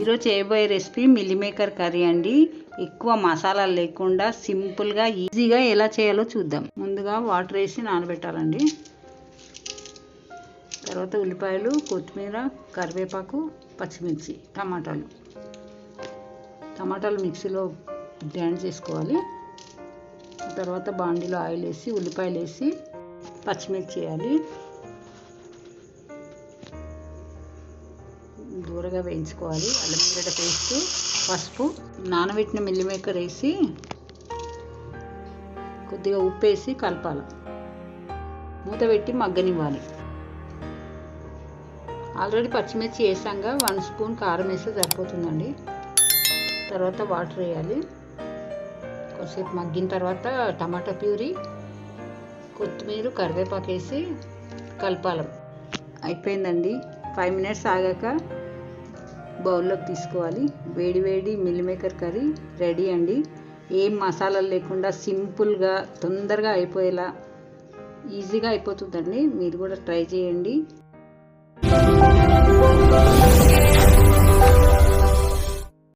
ఈరోజు చేయబోయే recipe meal maker curry అండి. ఎక్కువ మసాలాలు లేకుండా సింపుల్గా ఈజీగా ఎలా చేయాలో చూద్దాం. ముందుగా వాటర్ వేసి నానబెట్టాలండి. తర్వాత ఉల్లిపాయలు, కొత్తిమీర, కరివేపాకు, పచ్చిమిర్చి, టమాటాలు మిక్సీలో గ్రైండ్ చేసుకోవాలి. తర్వాత బాండీలో ఆయిల్ వేసి ఉల్లిపాయలు వేసి పచ్చిమిర్చి వేయాలి. దూరగా వేయించుకోవాలి. అల్లం వెల్లిగడ్డ పేస్ట్, పసుపు, నానబెట్టిన మిల్ మేకర్ వేసి కొద్దిగా ఉప్పు వేసి కలపాలి. మూత పెట్టి మగ్గనివ్వాలి. ఆల్రెడీ పచ్చిమిర్చి వేసాక 1 స్పూన్ కారం వేస్తే సరిపోతుందండి. తర్వాత వాటర్ వేయాలి. కొద్దిసేపు మగ్గిన తర్వాత టమాటా ప్యూరీ, కొత్తిమీర, కరివేపాకు వేసి కలపాలి. అయిపోయిందండి. 5 మినిట్స్ ఆగాక బౌల్లోకి తీసుకోవాలి. వేడి వేడి మిల్ మేకర్ కర్రీ రెడీ అండి. ఏం మసాలాలు లేకుండా సింపుల్గా తొందరగా అయిపోయేలా ఈజీగా అయిపోతుందండి. మీరు కూడా ట్రై చేయండి.